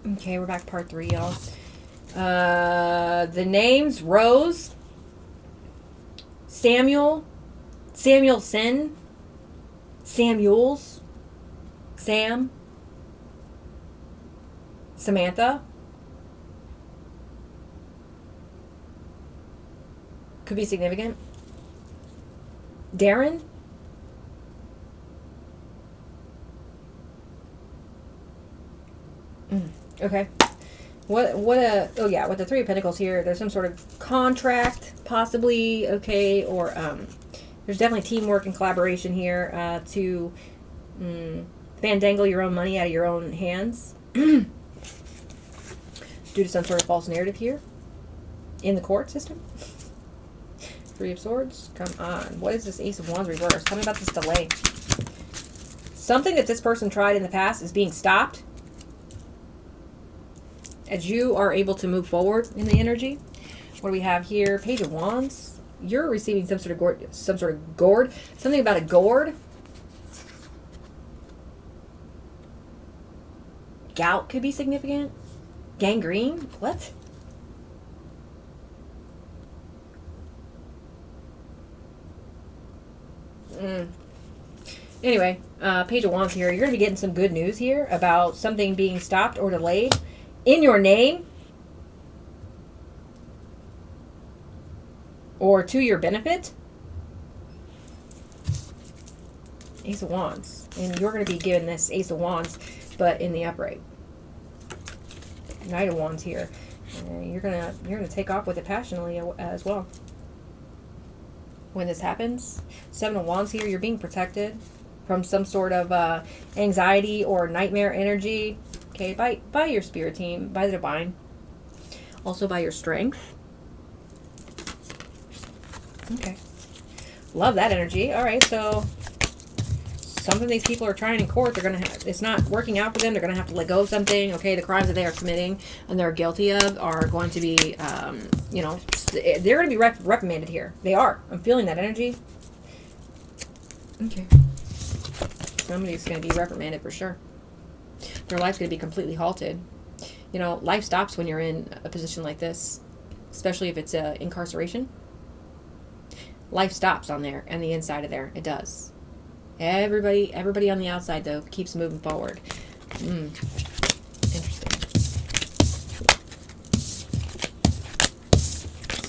Okay, we're back part 3, y'all. The names: Rose, Samuel, Samuelson, Samuels, Sam, Samantha. Could be significant. Darren. Okay. Oh yeah, with the Three of Pentacles here, there's some sort of contract, possibly, okay, or there's definitely teamwork and collaboration here to fandangle your own money out of your own hands due to some sort of false narrative here in the court system. Three of Swords, come on. What is this Ace of Wands reverse? Tell me about this delay. Something that this person tried in the past is being stopped as you are able to move forward in the energy. What do we have here? Page of Wands. You're receiving some sort of gourd. Something about a gourd. Gout could be significant. Gangrene. What? Anyway, Page of Wands here. You're going to be getting some good news here about something being stopped or delayed in your name or to your benefit. Ace of Wands. And you're going to be given this Ace of Wands, but in the upright. Knight of Wands here. You're gonna take off with it passionately as well. When this happens, Seven of Wands here, you're being protected from some sort of anxiety or nightmare energy. Okay, by your spirit team, by the divine, also by your strength. Okay, love that energy. All right, so something these people are trying in court, they're gonna have, it's not working out for them. They're gonna have to let go of something. Okay, the crimes that they are committing and they're guilty of are going to be, you know, they're going to be reprimanded here. They are. I'm feeling that energy. Okay, somebody's going to be reprimanded for sure. Their life's going to be completely halted. You know, life stops when you're in a position like this, especially if it's incarceration. Life stops on there and the inside of there. It does. Everybody on the outside, though, keeps moving forward. Interesting.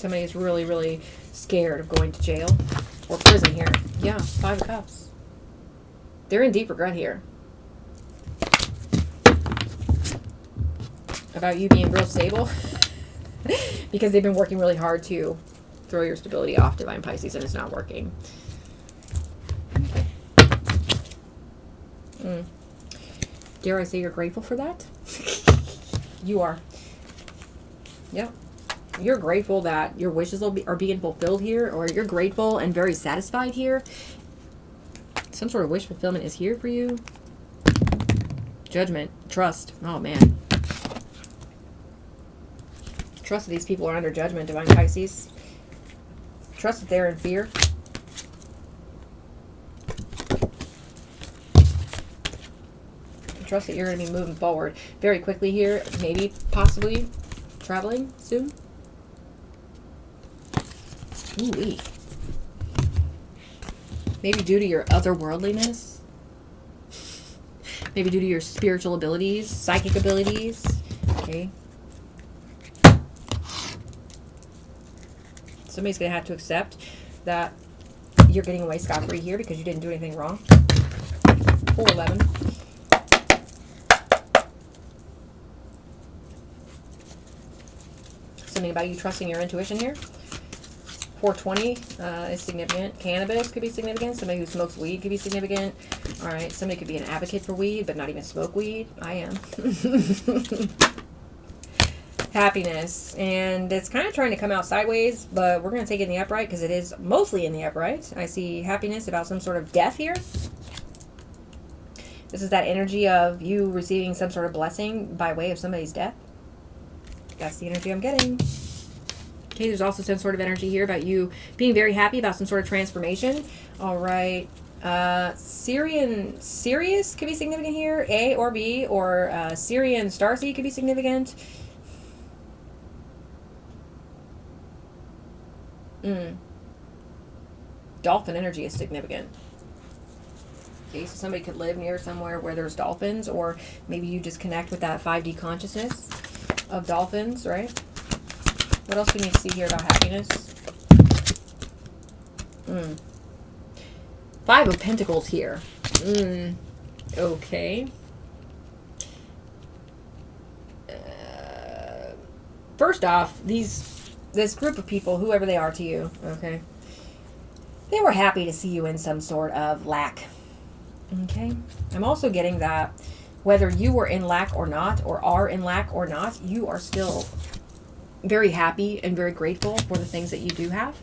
Somebody is really, really scared of going to jail or prison here. Yeah, Five of Cups. They're in deep regret here about you being real stable because they've been working really hard to throw your stability off, Divine Pisces, and it's not working. Dare I say you're grateful for that? You are. Yeah. You're grateful that your wishes are being fulfilled here, or you're grateful and very satisfied here. Some sort of wish fulfillment is here for you. Judgment. Trust. Oh, man. Trust that these people are under judgment, Divine Pisces. Trust that they're in fear. Trust that you're going to be moving forward very quickly here. Maybe, possibly, traveling soon. Ooh-wee. Maybe due to your otherworldliness. Maybe due to your spiritual abilities, psychic abilities. Okay. Somebody's going to have to accept that you're getting away scot-free here because you didn't do anything wrong. 411. Something about you trusting your intuition here. 420 is significant. Cannabis could be significant. Somebody who smokes weed could be significant. All right, somebody could be an advocate for weed, but not even smoke weed. I am. Happiness, and it's kind of trying to come out sideways, but we're going to take it in the upright because it is mostly in the upright. I see happiness about some sort of death here. This is that energy of you receiving some sort of blessing by way of somebody's death. That's the energy I'm getting. Okay, there's also some sort of energy here about you being very happy about some sort of transformation. All right. Sirius could be significant here. A or B, or Syrian starseed could be significant. Dolphin energy is significant. Okay, so somebody could live near somewhere where there's dolphins, or maybe you just connect with that 5D consciousness of dolphins, right? What else do we need to see here about happiness? Five of Pentacles here. Okay. First off, this group of people, whoever they are to you, okay, they were happy to see you in some sort of lack. Okay. I'm also getting that whether you were in lack or not, or are in lack or not, you are still very happy and very grateful for the things that you do have.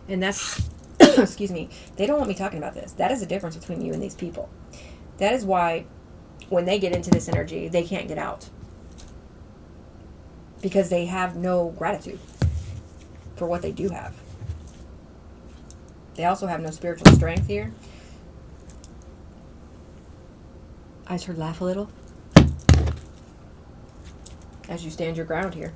And that's, excuse me, they don't want me talking about this. That is the difference between you and these people. That is why when they get into this energy, they can't get out. Because they have no gratitude for what they do have. They also have no spiritual strength here. I just heard laugh a little. As you stand your ground here.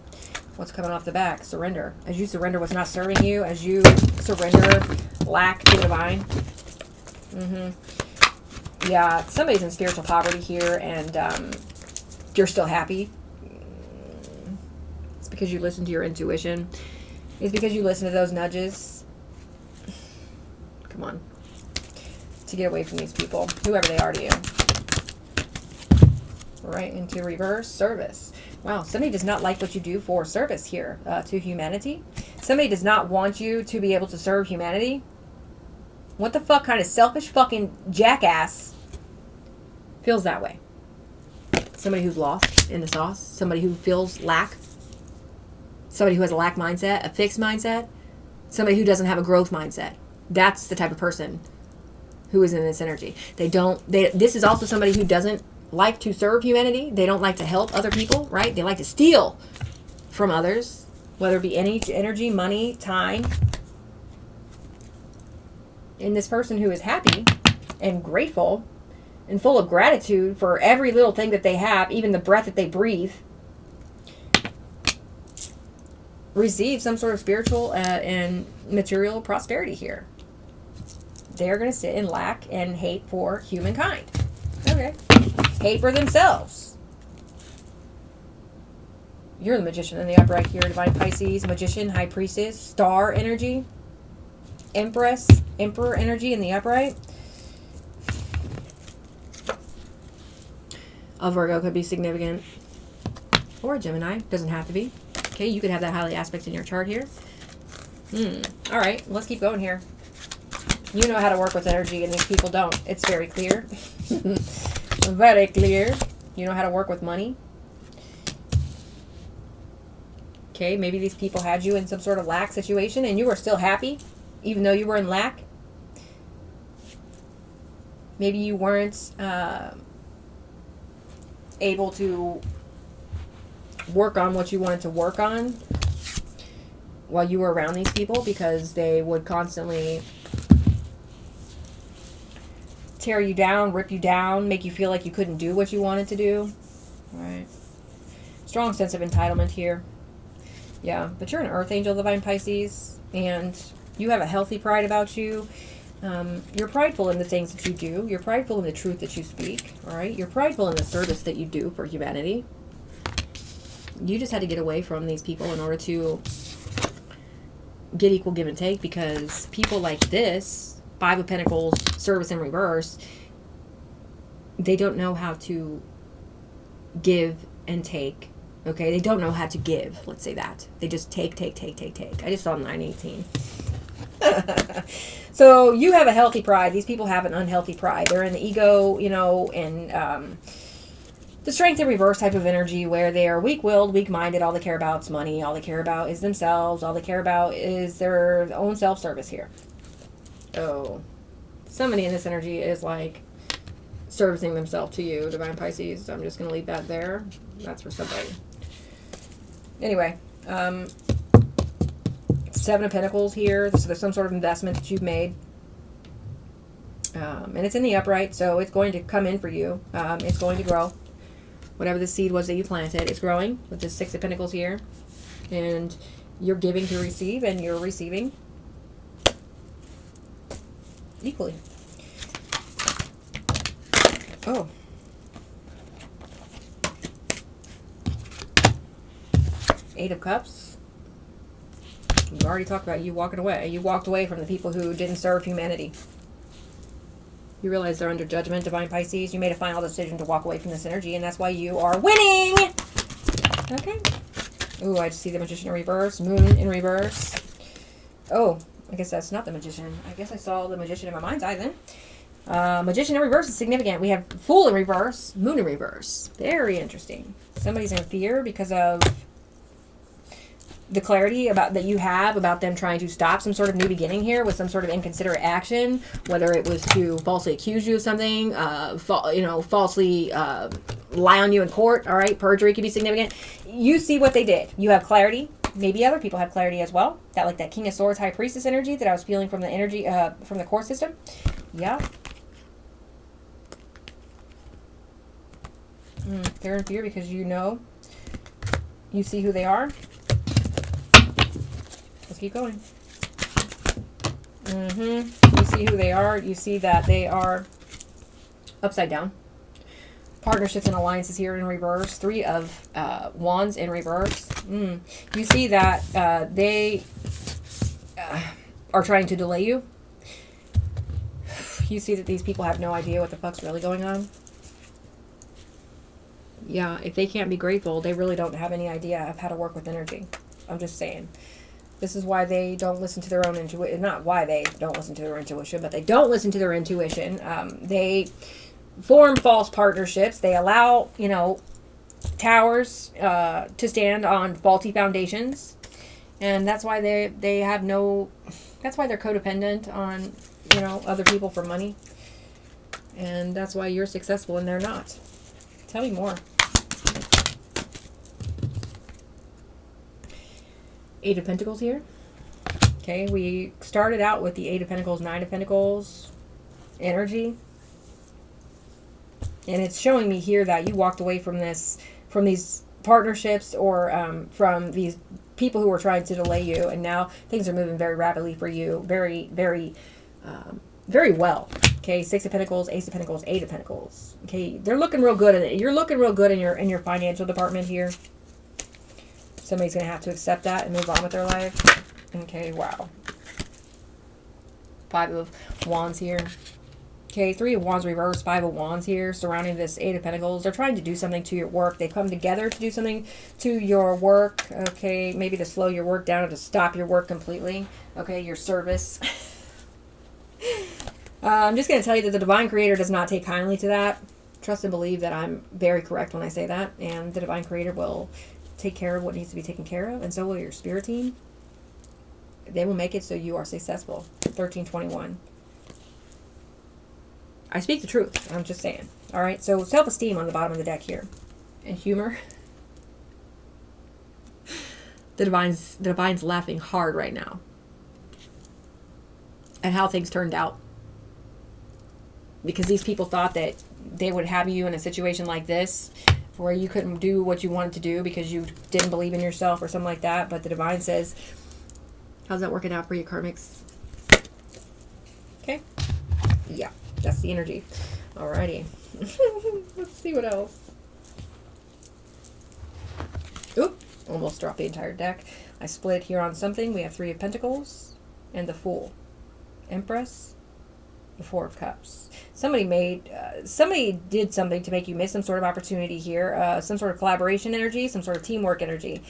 What's coming off the back? Surrender. As you surrender what's not serving you. As you surrender lack to the divine. Yeah, somebody's in spiritual poverty here, and you're still happy. It's because you listen to your intuition. It's because you listen to those nudges. Come on. To get away from these people, whoever they are to you. Right into reverse. Service. Wow, somebody does not like what you do for service here to humanity. Somebody does not want you to be able to serve humanity. What the fuck kind of selfish fucking jackass feels that way? Somebody who's lost in the sauce. Somebody who feels lack. Somebody who has a lack mindset, a fixed mindset. Somebody who doesn't have a growth mindset. That's the type of person who is in this energy. This is also somebody who doesn't like to serve humanity. They don't like to help other people, right? They like to steal from others, whether it be any energy, money, time. And this person who is happy and grateful and full of gratitude for every little thing that they have, even the breath that they breathe, receive some sort of spiritual and material prosperity here. They're going to sit in lack and hate for humankind. Okay. Hate for themselves. You're the magician in the upright here, Divine Pisces. Magician, High Priestess, Star energy, Empress, Emperor energy in the upright. A Virgo could be significant. Or a Gemini. Doesn't have to be. Okay, you could have that highly aspect in your chart here. Alright, let's keep going here. You know how to work with energy and these people don't. It's very clear. Very clear. You know how to work with money. Okay, maybe these people had you in some sort of lack situation and you were still happy, even though you were in lack. Maybe you weren't able to work on what you wanted to work on while you were around these people because they would constantly tear you down, rip you down, make you feel like you couldn't do what you wanted to do. All right. Strong sense of entitlement here. Yeah, but you're an earth angel, Divine Pisces, and you have a healthy pride about you. You're prideful in the things that you do. You're prideful in the truth that you speak. All right. You're prideful in the service that you do for humanity. You just had to get away from these people in order to get equal give and take, because people like this, Five of Pentacles, service in reverse, they don't know how to give and take. Okay, they don't know how to give. Let's say that. They just take. I just saw 918. So you have a healthy pride. These people have an unhealthy pride. They're in the ego, and the strength in reverse type of energy where they are weak-willed, weak-minded. All they care about is money. All they care about is themselves. All they care about is their own self-service here. Oh, somebody in this energy is like servicing themselves to you, Divine Pisces. So I'm just going to leave that there. That's for somebody. Anyway, Seven of Pentacles here. So there's some sort of investment that you've made. And it's in the upright, so it's going to come in for you. It's going to grow. Whatever the seed was that you planted, it's growing with the Six of Pentacles here. And you're giving to receive, and you're receiving equally. Oh. Eight of Cups. You already talked about you walking away. You walked away from the people who didn't serve humanity. You realize they're under judgment, Divine Pisces. You made a final decision to walk away from this energy, and that's why you are winning. Okay. Ooh, I just see the Magician in reverse. Moon in reverse. Oh, I guess that's not the Magician. I guess I saw the Magician in my mind's eye then. Magician in reverse is significant. We have Fool in reverse, Moon in reverse. Very interesting. Somebody's in fear because of the clarity about that you have about them trying to stop some sort of new beginning here with some sort of inconsiderate action, whether it was to falsely accuse you of something, falsely lie on you in court. All right, perjury could be significant. You see what they did. You have clarity. Maybe other people have clarity as well. That King of Swords, High Priestess energy that I was feeling from the energy from the court system. Yeah. They're in fear because you see who they are. Let's keep going. You see who they are. You see that they are upside down. Partnerships and alliances here in reverse. Three of Wands in reverse. You see that they are trying to delay you. You see that these people have no idea what the fuck's really going on. Yeah, if they can't be grateful, they really don't have any idea of how to work with energy. I'm just saying. This is why they don't listen to their own intuition. Not why they don't listen to their intuition, but they don't listen to their intuition. They form false partnerships. They allow, towers to stand on faulty foundations. And that's why they have that's why they're codependent on, other people for money. And that's why you're successful and they're not. Tell me more. Eight of Pentacles here. Okay, we started out with the Eight of Pentacles, Nine of Pentacles energy. And it's showing me here that you walked away from these partnerships or from these people who were trying to delay you. And now things are moving very rapidly for you. Very, very, very well. Okay, Six of Pentacles, Ace of Pentacles, Eight of Pentacles. Okay, they're looking real good. You're looking real good in your financial department here. Somebody's going to have to accept that and move on with their life. Okay, wow. Five of Wands here. Okay, Three of Wands reverse, Five of Wands here, surrounding this Eight of Pentacles. They're trying to do something to your work. They've come together to do something to your work. Okay, maybe to slow your work down or to stop your work completely. Okay, your service. I'm just going to tell you that the Divine Creator does not take kindly to that. Trust and believe that I'm very correct when I say that. And the Divine Creator will take care of what needs to be taken care of, and so will your spirit team. They will make it so you are successful. 1321. I speak the truth. I'm just saying. All right. So self-esteem on the bottom of the deck here, and humor. The Divine's laughing hard right now at how things turned out, because these people thought that they would have you in a situation like this where you couldn't do what you wanted to do because you didn't believe in yourself or something like that. But the Divine says, how's that working out for you, karmics? Okay. Yeah, that's the energy. Alrighty. Let's see what else. Oop, almost dropped the entire deck. I split here on something. We have Three of Pentacles and the Fool. Empress. The Four of Cups. Somebody did something to make you miss some sort of opportunity here. Some sort of collaboration energy, some sort of teamwork energy.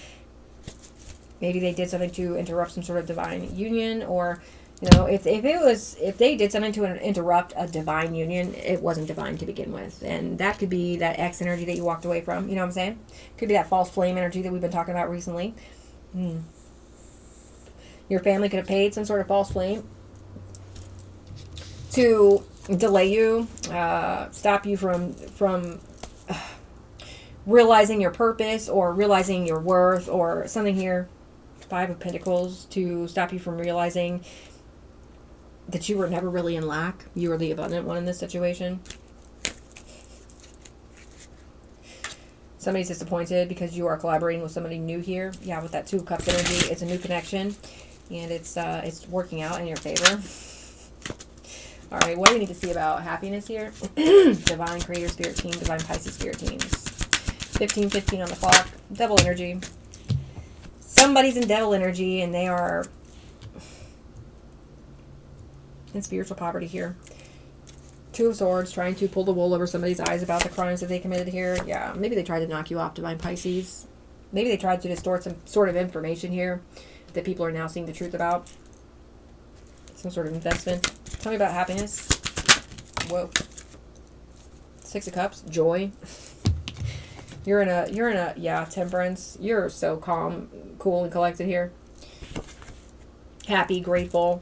Maybe they did something to interrupt some sort of divine union, or if they did something to interrupt a divine union, it wasn't divine to begin with. And that could be that X energy that you walked away from. You know what I'm saying? Could be that false flame energy that we've been talking about recently. Your family could have paid some sort of false flame to delay you, stop you from realizing your purpose or realizing your worth or something here. Five of Pentacles to stop you from realizing that you were never really in lack. You were the abundant one in this situation. Somebody's disappointed because you are collaborating with somebody new here. Yeah, with that 2 of Cups energy, it's a new connection, and it's working out in your favor. All right, what do we need to see about happiness here? Divine Creator Spirit Team, Divine Pisces Spirit Teams. 15:15 on the clock. Devil energy. Somebody's in devil energy, and they are in spiritual poverty here. 2 of Swords, trying to pull the wool over somebody's eyes about the crimes that they committed here. Yeah, maybe they tried to knock you off, Divine Pisces. Maybe they tried to distort some sort of information here that people are now seeing the truth about. Some sort of investment. Tell me about happiness. Whoa. 6 of Cups, joy. You're in a, yeah, temperance. You're so calm, cool, and collected here. Happy, grateful,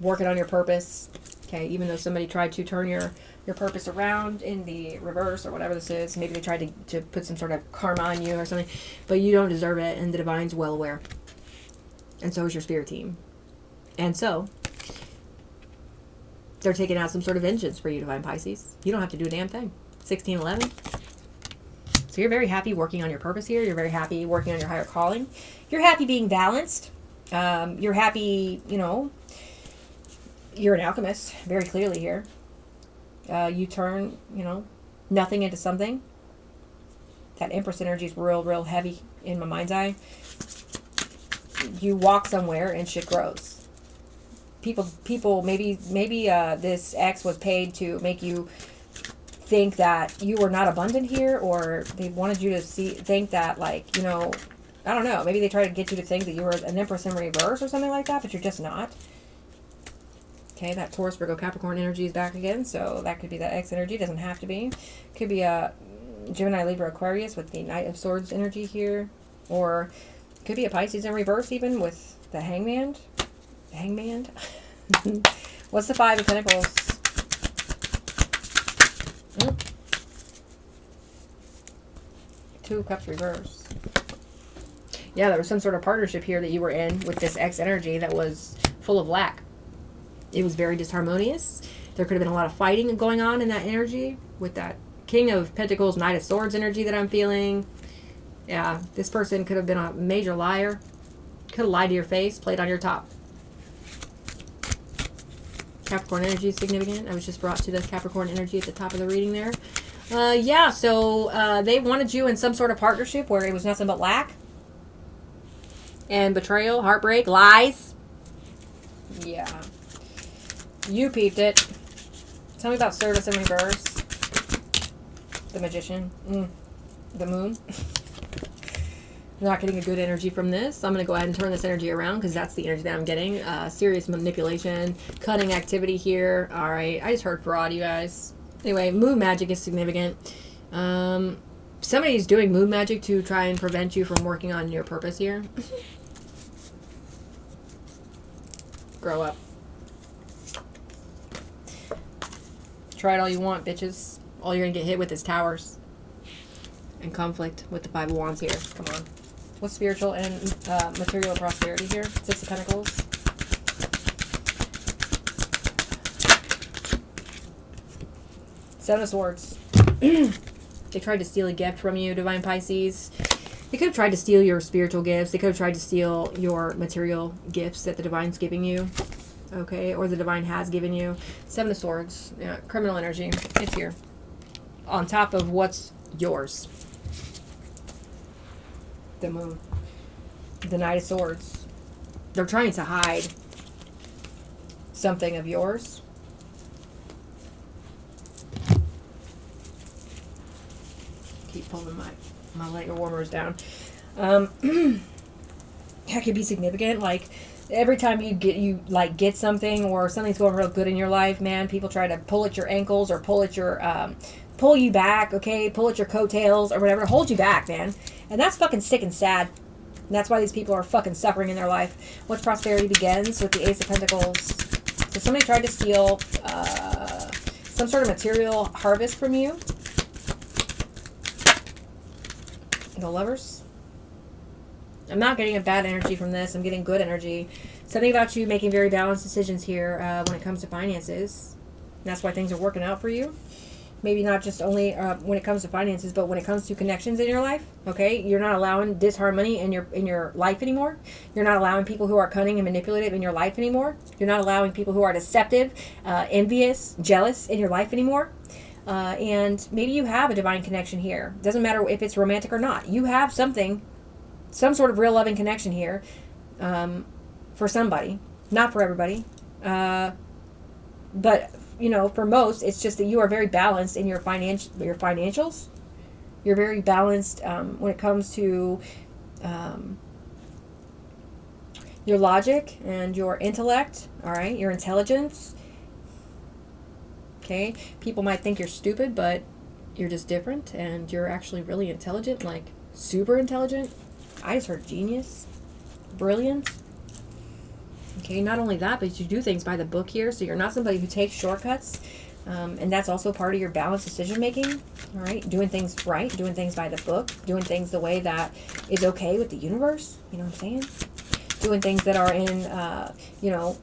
working on your purpose. Okay, even though somebody tried to turn your purpose around in the reverse or whatever this is. Maybe they tried to put some sort of karma on you or something. But you don't deserve it, and the Divine's well aware. And so is your spirit team. And so they're taking out some sort of vengeance for you, Divine Pisces. You don't have to do a damn thing. 1611. So you're very happy working on your purpose here. You're very happy working on your higher calling. You're happy being balanced. You're happy, you know, you're an alchemist, very clearly here. You turn, you know, nothing into something. That Empress energy is real, real heavy in my mind's eye. You walk somewhere and shit grows. People, maybe this ex was paid to make you think that you were not abundant here, or they wanted you to think that, like, you know, I don't know, maybe they tried to get you to think that you were an Empress in reverse or something like that, but you're just not. Okay, that Taurus, Virgo, Capricorn energy is back again, so that could be that X energy. Doesn't have to be. Could be a Gemini, Libra, Aquarius with the Knight of Swords energy here, or could be a Pisces in reverse even with the Hangman. Hangman. What's the 5 of Pentacles? Oh. 2 of Cups reverse. Yeah, there was some sort of partnership here that you were in with this X energy that was full of lack. It was very disharmonious. There could have been a lot of fighting going on in that energy with that King of Pentacles, Knight of Swords energy that I'm feeling. Yeah, this person could have been a major liar. Could have lied to your face, played on your top. Capricorn energy is significant. I was just brought to the Capricorn energy at the top of the reading there. Yeah, so they wanted you in some sort of partnership where it was nothing but lack and betrayal, heartbreak, lies. Yeah. You peeped it. Tell me about service in reverse. The Magician. The Moon. I'm not getting a good energy from this. I'm going to go ahead and turn this energy around because that's the energy that I'm getting. Serious manipulation, cunning activity here. All right. I just heard fraud, you guys. Anyway, moon magic is significant. Somebody's doing moon magic to try and prevent you from working on your purpose here. Grow up. Try it all you want, bitches. All you're going to get hit with is towers. And conflict with the 5 of Wands here. Come on. What's spiritual and material prosperity here? 6 of Pentacles. Seven of Swords. They tried to steal a gift from you, Divine Pisces. They could have tried to steal your spiritual gifts. They could have tried to steal your material gifts that the Divine's giving you. Okay, or the Divine has given you. 7 of Swords. Yeah, criminal energy. It's here. On top of what's yours. The Moon. The Knight of Swords. They're trying to hide something of yours. Keep pulling my leg warmers down. That could be significant. Like, every time you get something or something's going real good in your life, man, people try to pull at your ankles or pull at your pull you back, okay? Pull at your coattails or whatever to hold you back, man. And that's fucking sick and sad. And that's why these people are fucking suffering in their life. What's prosperity begins with the Ace of Pentacles. So somebody tried to steal some sort of material harvest from you. The Lovers. I'm not getting a bad energy from this. I'm getting good energy. Something about you making very balanced decisions here when it comes to finances. And that's why things are working out for you. Maybe not just only when it comes to finances, but when it comes to connections in your life. Okay, you're not allowing disharmony in your life anymore. You're not allowing people who are cunning and manipulative in your life anymore. You're not allowing people who are deceptive, envious, jealous in your life anymore. And maybe you have a divine connection here. Doesn't matter if it's romantic or not. You have something, some sort of real loving connection here for somebody, not for everybody. But you know, for most, it's just that you are very balanced in your financials. You're very balanced when it comes to your logic and your intellect. All right, your intelligence. Okay, people might think you're stupid, but you're just different, and you're actually really intelligent, like super intelligent. I just heard genius, brilliant. Okay, not only that, but you do things by the book here, so you're not somebody who takes shortcuts, and that's also part of your balanced decision making. All right, doing things right, doing things by the book, doing things the way that is okay with the universe. You know what I'm saying? Doing things that are in, you know,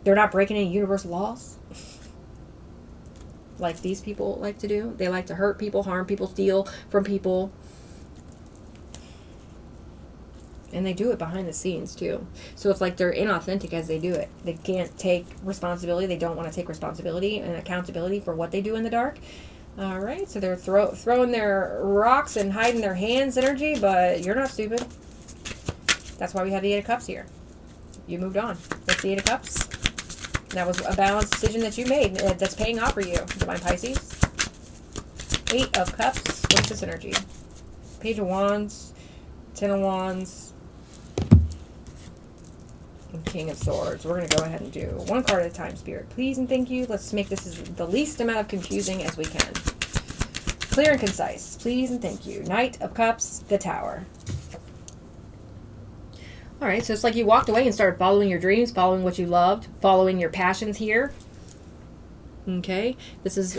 they're not breaking any universal laws. Like these people like to do. They like to hurt people, harm people, steal from people. And they do it behind the scenes too. So it's like they're inauthentic as they do it. They can't take responsibility. They don't want to take responsibility and accountability for what they do in the dark. All right. So they're throwing their rocks and hiding their hands energy, but you're not stupid. That's why we have the Eight of Cups here. You moved on. That's the Eight of Cups. That was a balanced decision that you made that's paying off for you, Divine Pisces. Eight of Cups. What's this energy? Page of Wands. Ten of Wands. And King of Swords. We're going to go ahead and do one card at a time, Spirit. Please and thank you. Let's make this the least amount of confusing as we can. Clear and concise. Please and thank you. Knight of Cups, the Tower. All right, so it's like you walked away and started following your dreams, following what you loved, following your passions here. Okay, this is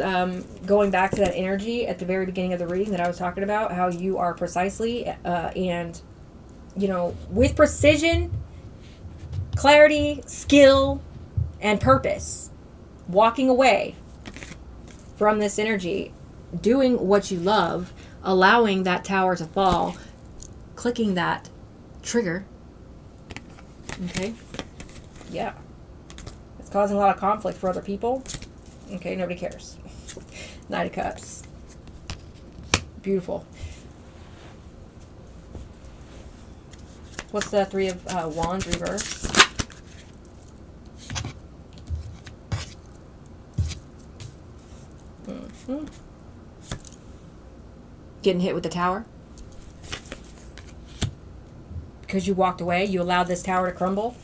going back to that energy at the very beginning of the reading that I was talking about, how you are precisely and, you know, with precision, clarity, skill, and purpose, walking away from this energy, doing what you love, allowing that tower to fall, clicking that trigger. Okay, yeah, it's causing a lot of conflict for other people. Okay, nobody cares. Knight of Cups. Beautiful. What's the Three of Wands reverse? Mm-hmm. Getting hit with the tower. Because you walked away, you allowed this tower to crumble.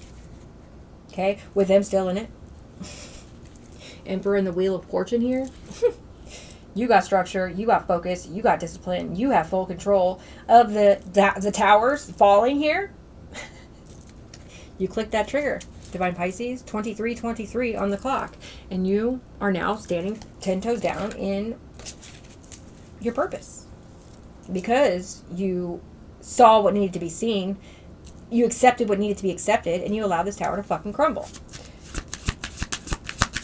Okay, with them still in it. Emperor and the Wheel of Fortune here. You got structure, you got focus, you got discipline, you have full control of the towers falling here. You click that trigger, Divine Pisces, 23:23 on the clock, and you are now standing 10 toes down in your purpose. Because you saw what needed to be seen, you accepted what needed to be accepted, and you allowed this tower to fucking crumble.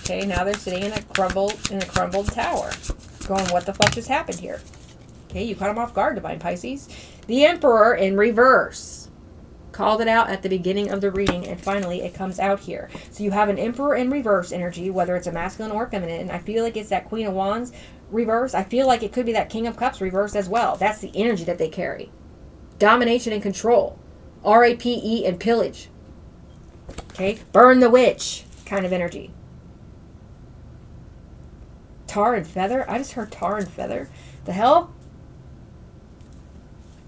Okay, now they're sitting in a crumbled tower. Going, what the fuck just happened here? Okay, you caught them off guard, Divine Pisces. The Emperor in reverse. Called it out at the beginning of the reading, and finally it comes out here. So you have an Emperor in reverse energy, whether it's a masculine or feminine. I feel like it's that Queen of Wands reverse. I feel like it could be that King of Cups reverse as well. That's the energy that they carry. Domination and control. RAPE and pillage. Okay, burn the witch kind of energy. Tar and feather? I just heard tar and feather. The hell?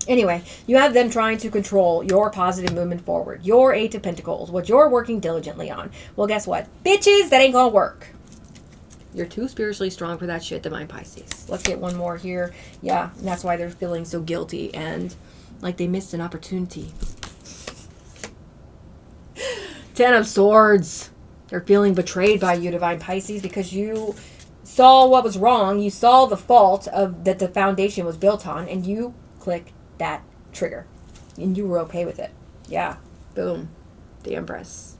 Anyway, you have them trying to control your positive movement forward. Your Eight of Pentacles, what you're working diligently on. Well, guess what? Bitches, that ain't gonna work. You're too spiritually strong for that shit, Divine Pisces. Let's get one more here. Yeah, and that's why they're feeling so guilty and like they missed an opportunity. Ten of Swords. They're feeling betrayed by you, Divine Pisces, because you saw what was wrong. You saw the fault of that the foundation was built on, and you click that trigger. And you were okay with it. Yeah. Boom. The Empress.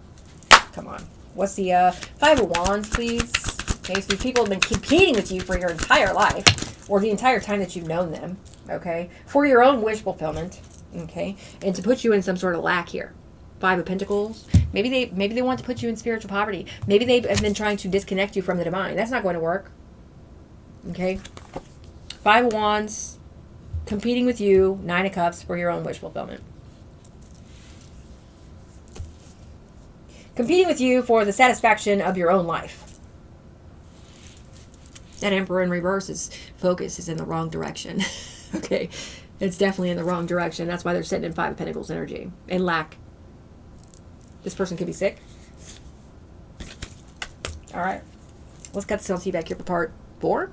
Come on. What's the Five of Wands, please? Okay, so these people have been competing with you for your entire life, or the entire time that you've known them, okay, for your own wish fulfillment, okay, and to put you in some sort of lack here. Five of Pentacles. Maybe they want to put you in spiritual poverty. Maybe they have been trying to disconnect you from the divine. That's not going to work. Okay. Five of Wands, competing with you. Nine of Cups for your own wish fulfillment. Competing with you for the satisfaction of your own life. That Emperor in reverse is focus is in the wrong direction. Okay. It's definitely in the wrong direction. That's why they're sitting in Five of Pentacles energy. And lack. This person could be sick. All right. Let's cut the CLT back here for part 4.